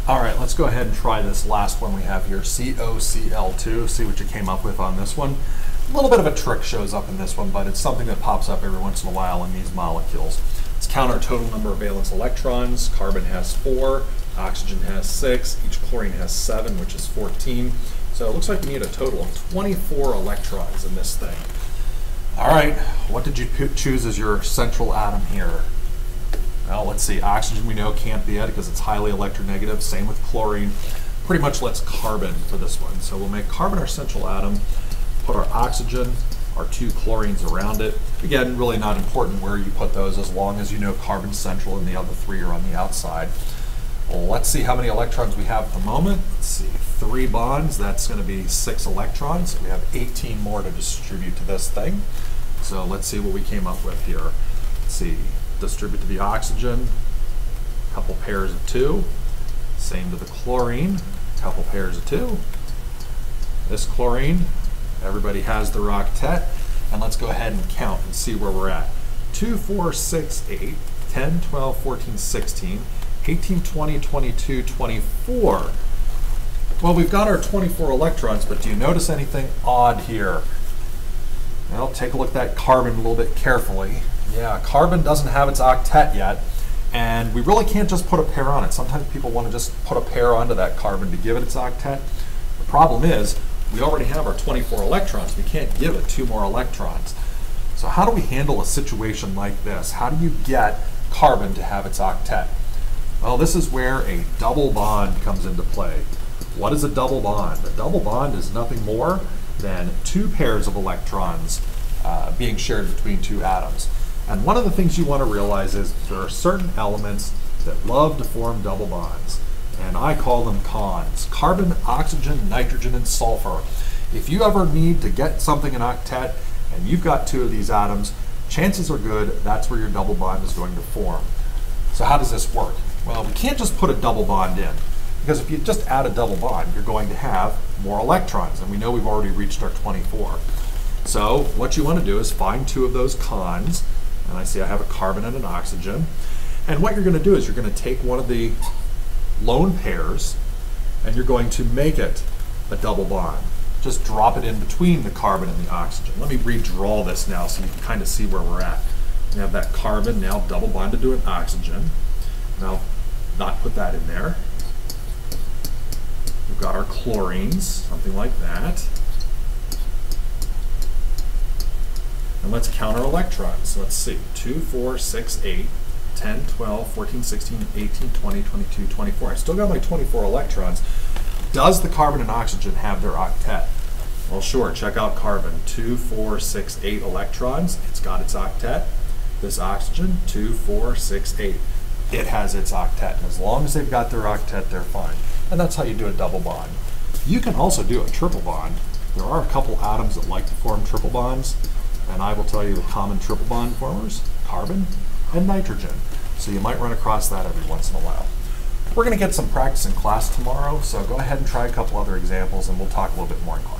All right, let's go ahead and try this last one we have here, COCl2, see what you came up with on this one. A little bit of a trick shows up in this one, but it's something that pops up every once in a while in these molecules. Let's count our total number of valence electrons. Carbon has 4, oxygen has 6, each chlorine has 7, which is 14. So it looks like we need a total of 24 electrons in this thing. All right, what did you choose as your central atom here? Well, let's see, oxygen we know can't be it because it's highly electronegative. Same with chlorine. Pretty much let's carbon for this one. So we'll make carbon our central atom, put our oxygen, our 2 chlorines around it. Again, really not important where you put those as long as you know carbon's central and the other 3 are on the outside. Well, let's see how many electrons we have at the moment. Let's see, 3 bonds, that's going to be 6 electrons. So we have 18 more to distribute to this thing. So let's see what we came up with here. Let's see. Distribute to the oxygen, a couple pairs of 2. Same to the chlorine, a couple pairs of 2. This chlorine, everybody has their octet. And let's go ahead and count and see where we're at. 2, 4, 6, 8, 10, 12, 14, 16, 18, 20, 22, 24. Well, we've got our 24 electrons, but do you notice anything odd here? Well, take a look at that carbon a little bit carefully. Yeah, carbon doesn't have its octet yet, and we really can't just put a pair on it. Sometimes people want to just put a pair onto that carbon to give it its octet. The problem is, we already have our 24 electrons. We can't give it 2 more electrons. So how do we handle a situation like this? How do you get carbon to have its octet? Well, this is where a double bond comes into play. What is a double bond? A double bond is nothing more than 2 pairs of electrons being shared between 2 atoms. And one of the things you want to realize is there are certain elements that love to form double bonds, and I call them cons. Carbon, oxygen, nitrogen, and sulfur. If you ever need to get something in octet and you've got 2 of these atoms, chances are good that's where your double bond is going to form. So how does this work? Well, we can't just put a double bond in, because if you just add a double bond, you're going to have more electrons, and we know we've already reached our 24. So what you want to do is find 2 of those cons, and I see I have a carbon and an oxygen. And what you're going to do is you're going to take one of the lone pairs and you're going to make it a double bond. Just drop it in between the carbon and the oxygen. Let me redraw this now so you can kind of see where we're at. We have that carbon now double bonded to an oxygen. Now, not put that in there. We've got our chlorines, something like that. And let's count our electrons. Let's see, 2, 4, 6, 8, 10, 12, 14, 16, 18, 20, 22, 24. I still got my 24 electrons. Does the carbon and oxygen have their octet? Well, sure, check out carbon, 2, 4, 6, 8 electrons. It's got its octet. This oxygen, 2, 4, 6, 8. It has its octet. And as long as they've got their octet, they're fine. And that's how you do a double bond. You can also do a triple bond. There are a couple atoms that like to form triple bonds. And I will tell you the common triple bond formers, carbon and nitrogen. So you might run across that every once in a while. We're going to get some practice in class tomorrow, so go ahead and try a couple other examples and we'll talk a little bit more in class.